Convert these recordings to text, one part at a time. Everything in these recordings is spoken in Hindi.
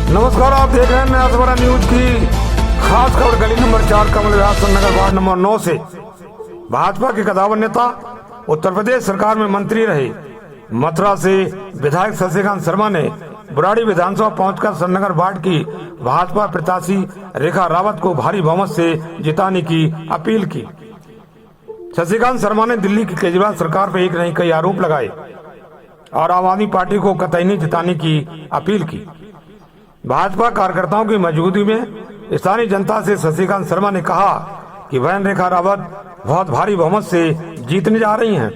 नमस्कार, आप देख रहे हैं नया सवेरा न्यूज की खास खबर। गली नंबर 4 कमल विलास नगर वार्ड नंबर 9 से भाजपा के कदावर नेता, उत्तर प्रदेश सरकार में मंत्री रहे, मथुरा से विधायक शशिकांत शर्मा ने बुराड़ी विधानसभा पहुंचकर श्रीनगर वार्ड की भाजपा प्रत्याशी रेखा रावत को भारी बहुमत से जिताने की अपील की। शशिकांत शर्मा ने दिल्ली की केजरीवाल सरकार पर एक नहीं कई आरोप लगाए और आम आदमी पार्टी को कतई नहीं जिताने की अपील की। भाजपा कार्यकर्ताओं की मौजूदगी में स्थानीय जनता से शशिकांत शर्मा ने कहा कि बहन रेखा रावत बहुत भारी बहुमत से जीतने जा रही हैं,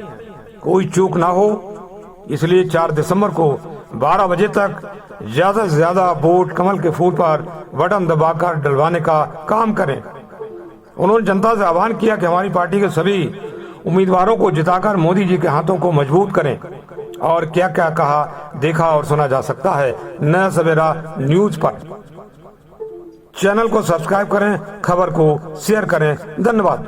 कोई चूक ना हो, इसलिए 4 दिसंबर को 12 बजे तक ज्यादा से ज्यादा वोट कमल के फूल पर बटन दबाकर डलवाने का काम करें। उन्होंने जनता से आह्वान किया कि हमारी पार्टी के सभी उम्मीदवारों को जिताकर मोदी जी के हाथों को मजबूत करें। और क्या क्या कहा, देखा और सुना जा सकता है नया सवेरा न्यूज पर। चैनल को सब्सक्राइब करें, खबर को शेयर करें। धन्यवाद।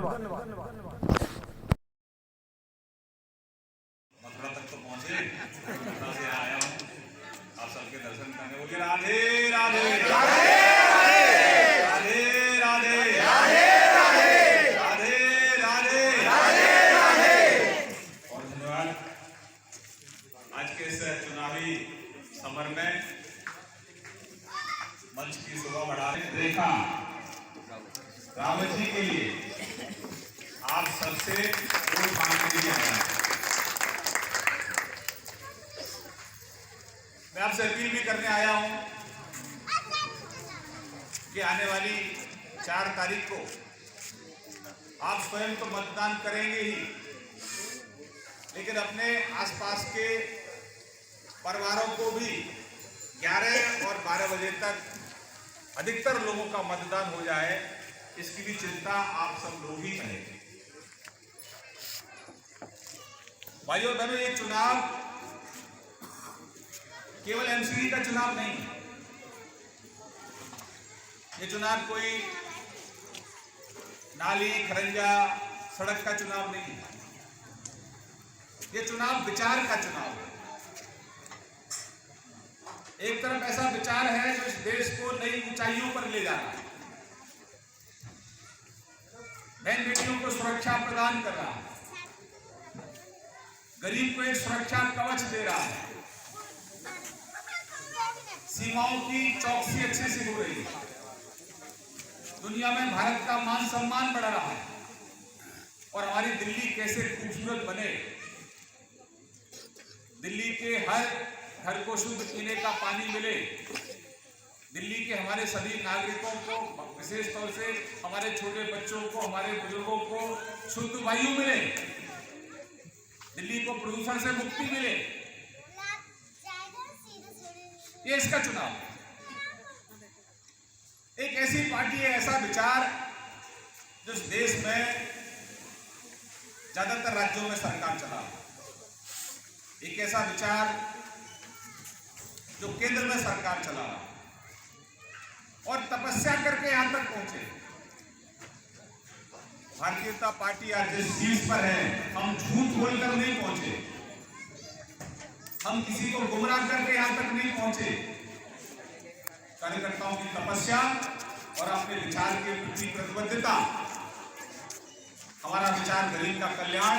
राधे राधे आज के इस चुनावी समर में मंच की शोभा बढ़ाने रेखा रावत जी के लिए आप सबसे वोट मांगने के लिए आए। मैं आपसे अपील भी करने आया हूं कि आने वाली 4 तारीख को आप स्वयं तो मतदान करेंगे ही, लेकिन अपने आसपास के परिवारों को भी 11 और 12 बजे तक अधिकतर लोगों का मतदान हो जाए, इसकी भी चिंता आप सब लोग ही करें। भाइयों और बहनों, ये चुनाव केवल एमसीडी का चुनाव नहीं है। ये चुनाव कोई नाली खरंजा सड़क का चुनाव नहीं है। ये चुनाव विचार का चुनाव है। एक तरफ ऐसा विचार है जो इस देश को नई ऊंचाइयों पर ले जा रहा है, बहन बेटियों को सुरक्षा प्रदान कर रहा है, गरीब को एक सुरक्षा कवच दे रहा है, सीमाओं की चौकसी अच्छे से हो रही है, दुनिया में भारत का मान सम्मान बढ़ रहा है और हमारी दिल्ली कैसे खूबसूरत बने, दिल्ली के हर घर को शुद्ध पीने का पानी मिले, दिल्ली के हमारे सभी नागरिकों को, विशेष तौर से हमारे छोटे बच्चों को, हमारे बुजुर्गों को शुद्ध वायु मिले, दिल्ली को प्रदूषण से मुक्ति मिले, ये इसका चुनाव है। एक ऐसी पार्टी है, ऐसा विचार जिस देश में ज्यादातर राज्यों में सरकार चला, एक ऐसा विचार जो केंद्र में सरकार चला और तपस्या करके यहां तक पहुंचे। भारतीय जनता पार्टी आज जिस शीर्ष पर है, हम झूठ बोलकर नहीं पहुंचे, हम किसी को गुमराह करके यहां तक नहीं पहुंचे। कार्यकर्ताओं की तपस्या और अपने विचार के प्रति प्रतिबद्धता, हमारा विचार गरीब का कल्याण,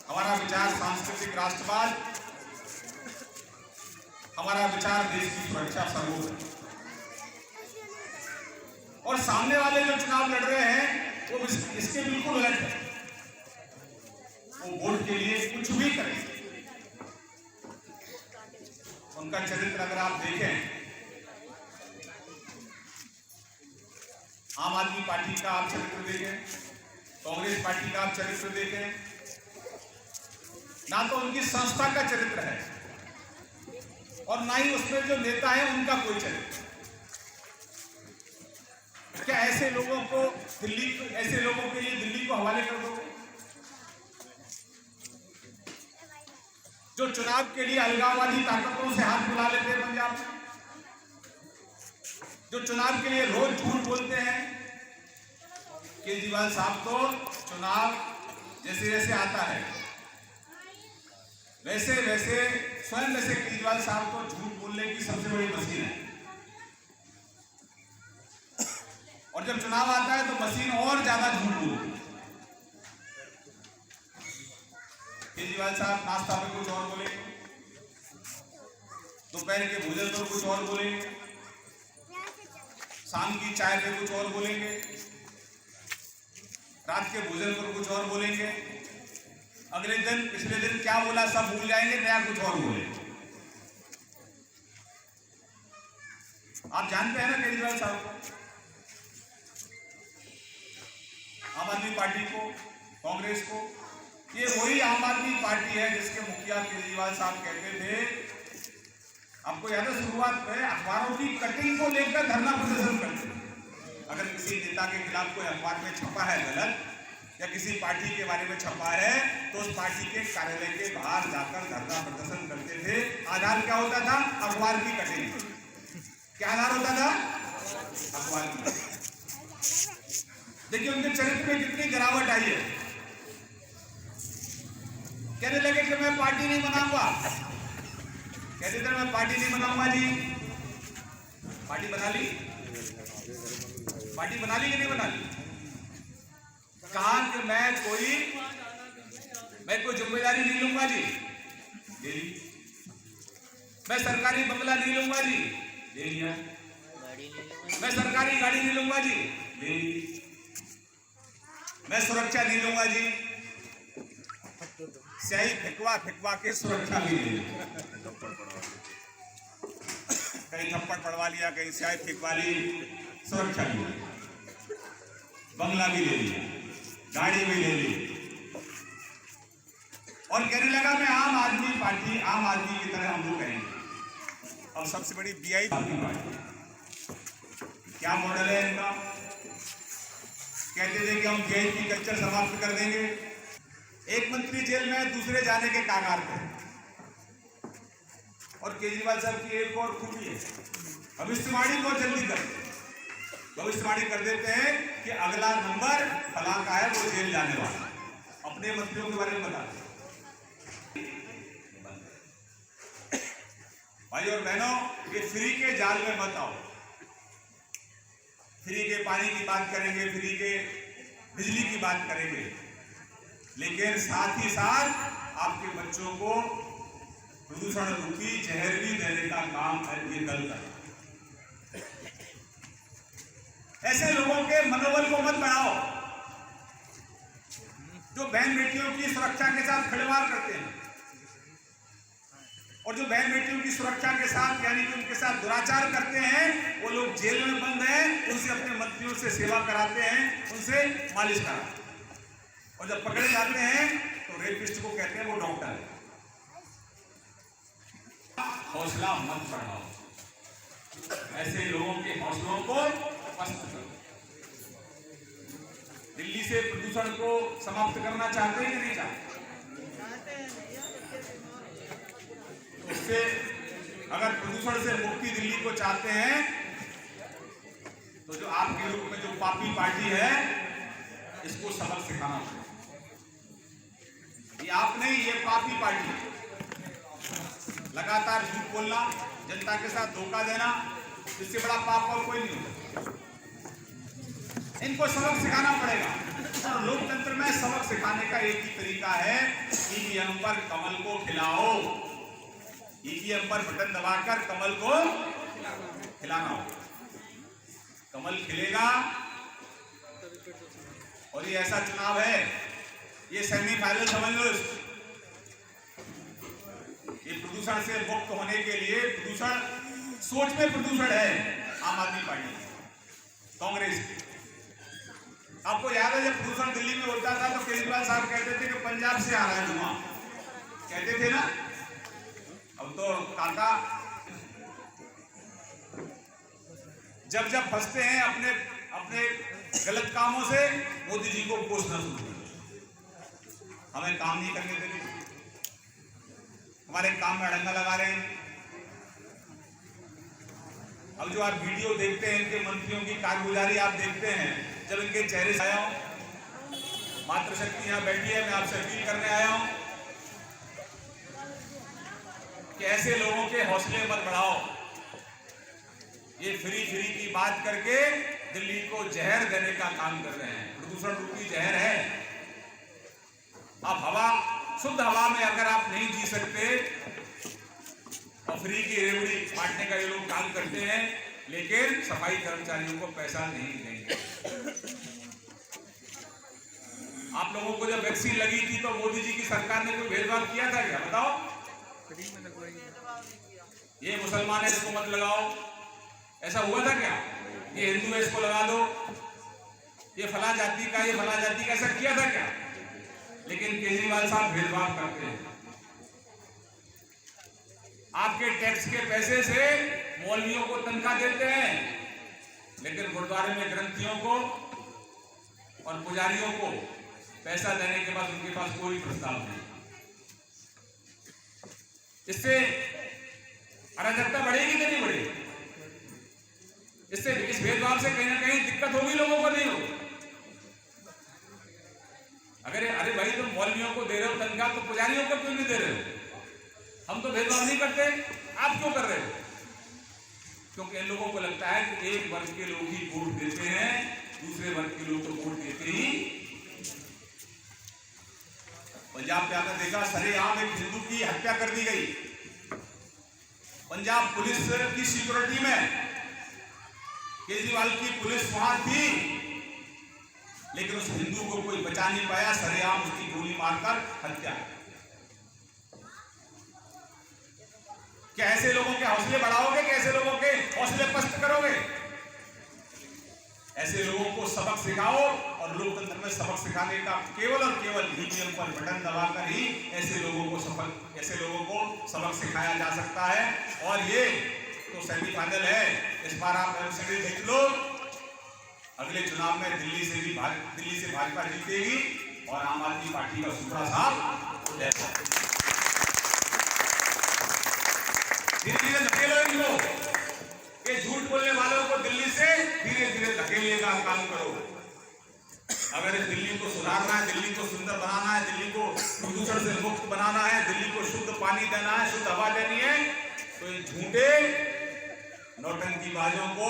हमारा विचार सांस्कृतिक राष्ट्रवाद, हमारा विचार देश की सुरक्षा सर्वोपरि। और सामने वाले जो चुनाव लड़ रहे हैं वो इसके बिल्कुल उलट है। वो वोट के लिए कुछ भी करें। उनका चरित्र अगर आप देखें, आम आदमी पार्टी का आप चरित्र देखें, कांग्रेस पार्टी का आप चरित्र देखें, ना तो उनकी संस्था का चरित्र है और ना ही उसमें जो नेता है उनका कोई चरित्र। क्या ऐसे लोगों को ऐसे लोगों के लिए दिल्ली को हवाले कर दोगे जो चुनाव के लिए अलगाववादी ताकतों से हाथ मिला लेते हैं पंजाब में, जो चुनाव के लिए रोज झूठ बोलते हैं। केजरीवाल साहब तो चुनाव जैसे जैसे आता है वैसे स्वयं वैसे केजरीवाल साहब तो झूठ बोलने की सबसे बड़ी मशीन है, और जब चुनाव आता है तो मशीन और ज्यादा झूठ बोलती है। केजरीवाल साहब नाश्ता में कुछ और बोलेंगे, दोपहर के भोजन पर कुछ और बोलेंगे, शाम की चाय पे कुछ और बोलेंगे, रात के भोजन पर कुछ और बोलेंगे, अगले दिन पिछले दिन क्या बोला सब भूल जाएंगे, नया कुछ और बोलेंगे। आप जानते हैं ना केजरीवाल साहब को, आम आदमी पार्टी को, कांग्रेस को। ये वही आम आदमी पार्टी है जिसके मुखिया केजरीवाल साहब कहते थे, आपको याद है शुरुआत में अखबारों की कटिंग को लेकर धरना प्रदर्शन करते थे। अगर किसी नेता के खिलाफ कोई अखबार में छपा है गलत, या किसी पार्टी के बारे में छपा है, तो उस पार्टी के कार्यालय के बाहर जाकर धरना प्रदर्शन करते थे। आधार क्या होता था? अखबार की कटिंग। क्या आधार होता था? अखबार की। देखिए उनके चरित्र में कितनी गिरावट आई है। कहने लगे कि मैं पार्टी नहीं बनाऊंगा, कहते थे मैं पार्टी नहीं बनाऊंगा जी। पार्टी बना ली, पार्टी बना ली कि नहीं बना ली? कहा कि मैं कोई जिम्मेदारी नहीं लूंगा जी, ले ली। मैं सरकारी बंगला नहीं लूंगा जी, ले लिया। मैं सरकारी गाड़ी नहीं लूंगा जी, ले ली। मैं सुरक्षा नहीं लूंगा जी, स्याही फेंकवा के सुरक्षा भी ले ली। कहीं थप्पड़ पड़वा लिया, कहीं स्याही फेंकवा ली, सुरक्षा भी ले ली। बंगला भी ले लिया, गाड़ी भी ले ली, और कहने लगा मैं आम आदमी पार्टी, आम आदमी की तरह हम लोग कहेंगे। और सबसे बड़ी बीआई पार्टी, क्या मॉडल है इनका? कहते थे कि हम जेल की कल्चर समाप्त कर देंगे। एक मंत्री जेल में, दूसरे जाने के कागार पे। और केजरीवाल साहब की एक और खूबी है, भविष्यवाणी बहुत जल्दी करते हैं। भविष्यवाणी कर देते हैं कि अगला नंबर फलां का है, वो जेल जाने वाला। अपने मंत्रियों के बारे में बताते हैं। भाई और बहनों, ये फ्री के जाल में मत आओ। फ्री के पानी की बात करेंगे, फ्री के बिजली की बात करेंगे, लेकिन साथ ही साथ आपके बच्चों को प्रदूषण रूपी जहर भी देने का काम है ये दल का। ऐसे लोगों के मनोबल को मत बढ़ाओ जो बहन बेटियों की सुरक्षा के साथ खिलवाड़ करते हैं, और जो बहन बेटियों की सुरक्षा के साथ यानी कि उनके साथ दुराचार करते हैं। वो लोग जेल में बंद हैं, उनसे अपने मंत्रियों से सेवा कराते हैं, उनसे मालिश कराते हैं, और जब पकड़े जाते हैं तो रेपिस्ट को कहते हैं वो डॉक्टर है। हौसला मत बढ़ाओ, ऐसे लोगों के हौसलों को पस्त करो। दिल्ली से प्रदूषण को समाप्त करना चाहते हैं कि नहीं चाहते? उससे अगर प्रदूषण से मुक्ति दिल्ली को चाहते हैं, तो जो आपके रूप में जो पापी पार्टी है, इसको सबक सिखाना पड़ेगा। ये आप नहीं, ये पापी पार्टी है। लगातार झूठ बोलना, जनता के साथ धोखा देना, इससे बड़ा पाप और कोई नहीं होता। इनको सबक सिखाना पड़ेगा, और लोकतंत्र में सबक सिखाने का एक ही तरीका है, ईवीएम पर कमल को खिलाओ। ईवीएम पर बटन दबाकर कमल को खिलाना हो, कमल खिलेगा। और ये ऐसा चुनाव है, ये सेमीफाइनल समझ लो। ये प्रदूषण से मुक्त होने के लिए, प्रदूषण सोच में प्रदूषण है आम आदमी पार्टी, कांग्रेस। आपको याद है जब प्रदूषण दिल्ली में होता था तो केजरीवाल साहब कहते थे कि पंजाब से आ रहा है धुआं, कहते थे ना। अब तो काका जब जब फंसते हैं अपने अपने गलत कामों से, मोदी जी को कोसना शुरू कर देते। हमें काम नहीं करने देते, हमारे काम में अड़ंगा लगा रहे हैं। अब जो आप वीडियो देखते हैं इनके मंत्रियों की कारगुजारी आप देखते हैं, जब इनके चेहरे से आया हूं, मातृशक्ति यहां बैठी है, मैं आपसे अपील करने आया हूं कि ऐसे लोगों के हौसले मत बढ़ाओ। ये फ्री की बात करके दिल्ली को जहर देने का काम कर रहे हैं। प्रदूषण रूपी जहर है। अब हवा, शुद्ध हवा में अगर आप नहीं जी सकते और फ्री की रेवड़ी बांटने का ये लोग काम करते हैं, लेकिन सफाई कर्मचारियों को पैसा नहीं देंगे। आप लोगों को जब वैक्सीन लगी थी तो मोदी जी की सरकार ने कोई भेदभाव किया था क्या? बताओ। ये मुसलमान है इसको मत लगाओ, ऐसा हुआ था क्या? ये हिंदू है इसको लगा दो, ये फला जाति का, ये फला जाति का, ऐसा किया था क्या? लेकिन केजरीवाल साहब भेदभाव करते हैं। आपके टैक्स के पैसे से मौलवियों को तनख्वाह देते हैं, लेकिन गुरुद्वारे में ग्रंथियों को और पुजारियों को पैसा देने के बाद उनके पास कोई प्रस्ताव नहीं। इससे अराजकता बढ़ेगी कि नहीं बढ़ेगी? इससे, इस भेदभाव से कहीं ना कहीं दिक्कत होगी लोगों को, नहीं होगी? अरे भाई तुम मौलवियों को दे रहे हो तनख्वाह, तो पुजारियों को क्यों नहीं दे रहे हो? हम तो भेदभाव नहीं करते, आप क्यों कर रहे हो? क्योंकि इन लोगों को लगता है कि एक वर्ग के लोग ही वोट देते हैं, दूसरे वर्ग के लोग तो वोट देते ही। पंजाब में आपने देखा सरेआम एक हिंदू की हत्या कर दी गई। पंजाब पुलिस की सिक्योरिटी में केजरीवाल की पुलिस वहां थी, लेकिन उस हिंदू को कोई बचा नहीं पाया, सरेआम उसकी गोली मारकर हत्या। क्या ऐसे लोगों के हौसले बढ़ाओगे कि ऐसे लोगों के हौसले पस्त करोगे? ऐसे लोगों को सबक सिखाओ, और लोकतंत्र में सबक सिखाने का केवल और केवल ईवीएम पर बटन दबाकर ही ऐसे लोगों को सबक सिखाया जा सकता है। और ये तो सेमीफाइनल है, इस बार आप एमसीडी देख लो, अगले चुनाव में दिल्ली से भाजपा जीतेगी और आम आदमी पार्टी का सूत्रा साहब धीरे धीरे धकेलो इनको, ये झूठ बोलने वालों को दिल्ली से धीरे धीरे धकेलने का काम करो। अगर इस दिल्ली को सुधारना है, दिल्ली को सुंदर बनाना है, दिल्ली को प्रदूषण से मुक्त बनाना है, दिल्ली को शुद्ध पानी देना है, शुद्ध हवा देनी है, तो इन झूठे नौटंकीबाजों को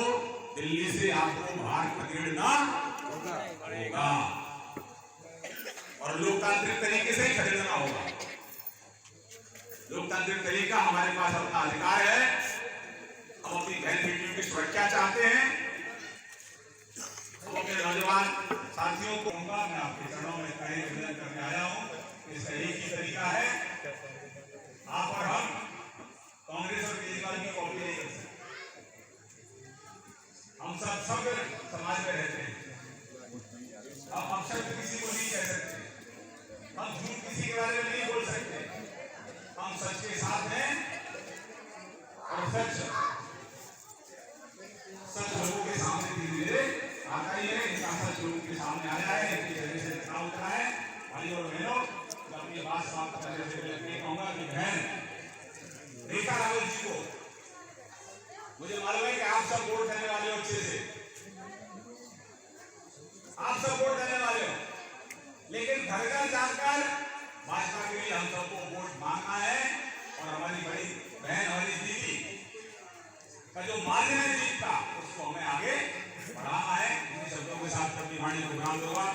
दिल्ली से आपको बाहर खदेड़ना पड़ेगा, और लोकतांत्रिक तरीके से खदेड़ना होगा। लोकतांत्रिक तरीका, हमारे पास अपना अधिकार है, हम अपनी बहन बेटियों की सुरक्षा चाहते हैं। हम अपने नौजवान साथियों को कहूंगा, मैं आपके चरणों में खड़े निवेदन करने आया हूं, इसका एक ही तरीका है, आप और हम कांग्रेस और केजरीवाल की कॉपी नहीं कर सकते। हम सब सभ्य समाज में रहते हैं, हम अपशब्द किसी को नहीं कह सकते, हम झूठ किसी के बारे में नहीं बोल सकते, हम सच के साथ हैं, और सच लोगों के सामने धीरे धीरे आता ही है। इनका सच लोगों के सामने आया है, इनकी जगह से निकला उतरा है। भाई और बहनों, अपनी बात समाप्त करने से पहले मैं कहूंगा कि बहन रेखा रावत जी को, मुझे मालूम है कि आप सब वोट देने वाले हो, अच्छे से आप सब वोट देने वाले हो, लेकिन घर घर जाकर भाजपा के लिए हम सबको वोट मांगना है, और हमारी बड़ी बहन, हमारी दीदी का जो मार्ग है जीत का, उसको हमें आगे बढ़ाना है। इन शब्दों के साथ अपनी वाणी को विराम दूंगा।